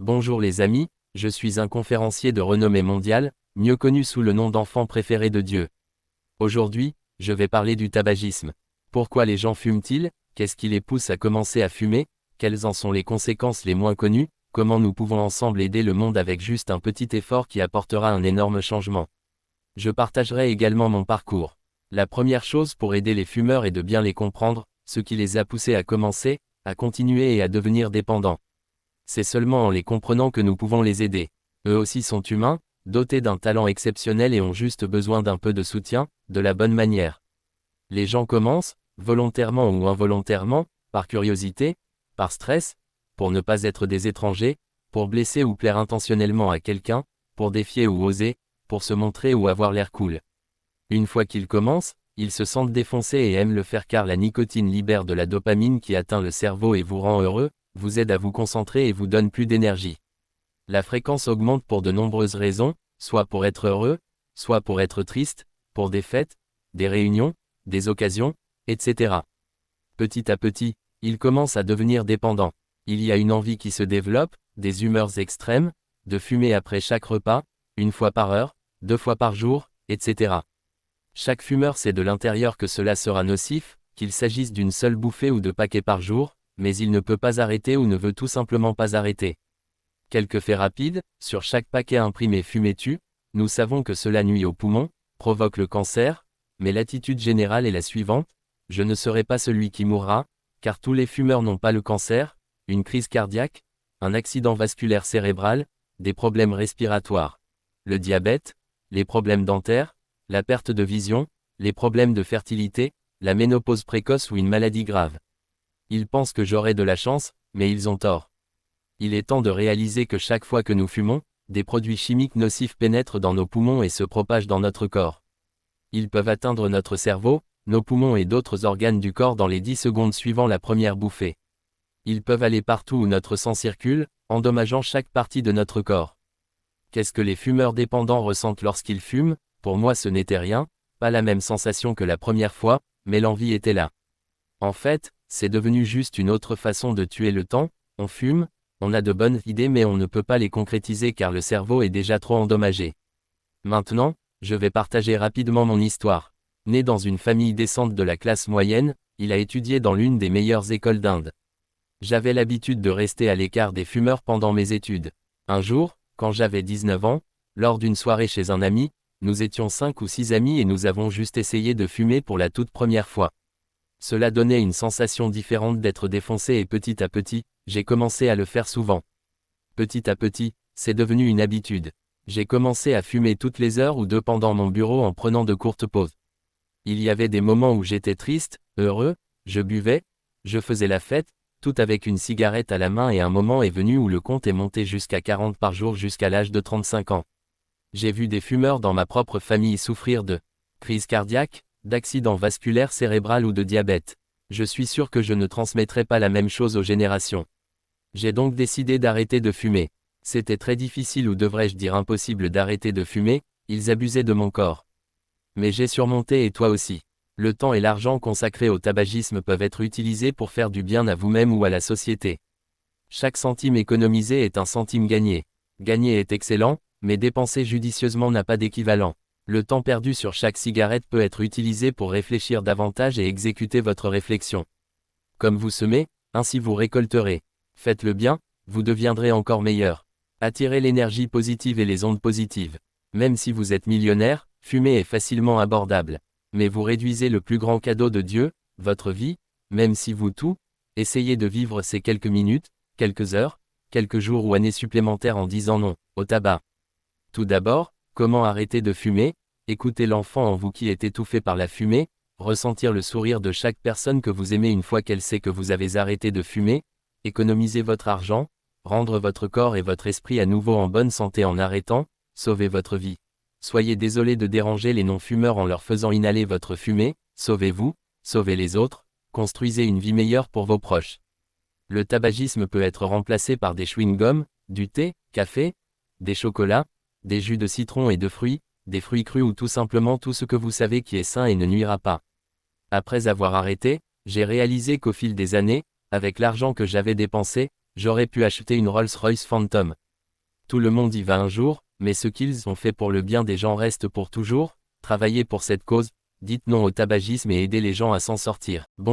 Bonjour les amis, je suis un conférencier de renommée mondiale, mieux connu sous le nom d'enfant préféré de Dieu. Aujourd'hui, je vais parler du tabagisme. Pourquoi les gens fument-ils? Qu'est-ce qui les pousse à commencer à fumer? Quelles en sont les conséquences les moins connues? Comment nous pouvons ensemble aider le monde avec juste un petit effort qui apportera un énorme changement? Je partagerai également mon parcours. La première chose pour aider les fumeurs est de bien les comprendre, ce qui les a poussés à commencer, à continuer et à devenir dépendants. C'est seulement en les comprenant que nous pouvons les aider. Eux aussi sont humains, dotés d'un talent exceptionnel et ont juste besoin d'un peu de soutien, de la bonne manière. Les gens commencent, volontairement ou involontairement, par curiosité, par stress, pour ne pas être des étrangers, pour blesser ou plaire intentionnellement à quelqu'un, pour défier ou oser, pour se montrer ou avoir l'air cool. Une fois qu'ils commencent, ils se sentent défoncés et aiment le faire car la nicotine libère de la dopamine qui atteint le cerveau et vous rend heureux, vous aide à vous concentrer et vous donne plus d'énergie. La fréquence augmente pour de nombreuses raisons, soit pour être heureux, soit pour être triste, pour des fêtes, des réunions, des occasions, etc. Petit à petit, ils commencent à devenir dépendants. Il y a une envie qui se développe, des humeurs extrêmes, de fumer après chaque repas, une fois par heure, 2 fois par jour, etc. Chaque fumeur sait de l'intérieur que cela sera nocif, qu'il s'agisse d'une seule bouffée ou de paquets par jour, mais il ne peut pas arrêter ou ne veut tout simplement pas arrêter. Quelques faits rapides, sur chaque paquet imprimé fumez-tu, nous savons que cela nuit aux poumons, provoque le cancer, mais l'attitude générale est la suivante, je ne serai pas celui qui mourra, car tous les fumeurs n'ont pas le cancer, une crise cardiaque, un accident vasculaire cérébral, des problèmes respiratoires, le diabète, les problèmes dentaires, la perte de vision, les problèmes de fertilité, la ménopause précoce ou une maladie grave. Ils pensent que j'aurai de la chance, mais ils ont tort. Il est temps de réaliser que chaque fois que nous fumons, des produits chimiques nocifs pénètrent dans nos poumons et se propagent dans notre corps. Ils peuvent atteindre notre cerveau, nos poumons et d'autres organes du corps dans les 10 secondes suivant la première bouffée. Ils peuvent aller partout où notre sang circule, endommageant chaque partie de notre corps. Qu'est-ce que les fumeurs dépendants ressentent lorsqu'ils fument? Pour moi ce n'était rien, pas la même sensation que la première fois, mais l'envie était là. En fait, c'est devenu juste une autre façon de tuer le temps, on fume, on a de bonnes idées mais on ne peut pas les concrétiser car le cerveau est déjà trop endommagé. Maintenant, je vais partager rapidement mon histoire. Né dans une famille décente de la classe moyenne, il a étudié dans l'une des meilleures écoles d'Inde. J'avais l'habitude de rester à l'écart des fumeurs pendant mes études. Un jour, quand j'avais 19 ans, lors d'une soirée chez un ami, nous étions 5 ou 6 amis et nous avons juste essayé de fumer pour la toute première fois. Cela donnait une sensation différente d'être défoncé et petit à petit, j'ai commencé à le faire souvent. Petit à petit, c'est devenu une habitude. J'ai commencé à fumer toutes les heures ou deux pendant mon bureau en prenant de courtes pauses. Il y avait des moments où j'étais triste, heureux, je buvais, je faisais la fête, tout avec une cigarette à la main et un moment est venu où le compte est monté jusqu'à 40 par jour jusqu'à l'âge de 35 ans. J'ai vu des fumeurs dans ma propre famille souffrir de crise cardiaque, d'accident vasculaire cérébral ou de diabète. Je suis sûr que je ne transmettrai pas la même chose aux générations. J'ai donc décidé d'arrêter de fumer. C'était très difficile ou devrais-je dire impossible d'arrêter de fumer, ils abusaient de mon corps. Mais j'ai surmonté et toi aussi. Le temps et l'argent consacrés au tabagisme peuvent être utilisés pour faire du bien à vous-même ou à la société. Chaque centime économisé est un centime gagné. Gagner est excellent, mais dépenser judicieusement n'a pas d'équivalent. Le temps perdu sur chaque cigarette peut être utilisé pour réfléchir davantage et exécuter votre réflexion. Comme vous semez, ainsi vous récolterez. Faites le bien, vous deviendrez encore meilleur. Attirez l'énergie positive et les ondes positives. Même si vous êtes millionnaire, fumer est facilement abordable. Mais vous réduisez le plus grand cadeau de Dieu, votre vie, même si vous tout, essayez de vivre ces quelques minutes, quelques heures, quelques jours ou années supplémentaires en disant non au tabac. Tout d'abord, comment arrêter de fumer? Écoutez l'enfant en vous qui est étouffé par la fumée, ressentir le sourire de chaque personne que vous aimez une fois qu'elle sait que vous avez arrêté de fumer, économiser votre argent, rendre votre corps et votre esprit à nouveau en bonne santé en arrêtant, sauver votre vie. Soyez désolé de déranger les non-fumeurs en leur faisant inhaler votre fumée, sauvez-vous, sauvez les autres, construisez une vie meilleure pour vos proches. Le tabagisme peut être remplacé par des chewing-gums, du thé, café, des chocolats, des jus de citron et de fruits, des fruits crus ou tout simplement tout ce que vous savez qui est sain et ne nuira pas. Après avoir arrêté, j'ai réalisé qu'au fil des années, avec l'argent que j'avais dépensé, J'aurais pu acheter une Rolls-Royce Phantom. Tout le monde y va un jour, mais ce qu'ils ont fait pour le bien des gens reste pour toujours. Travaillez pour cette cause, dites non au tabagisme et aidez les gens à s'en sortir. Bon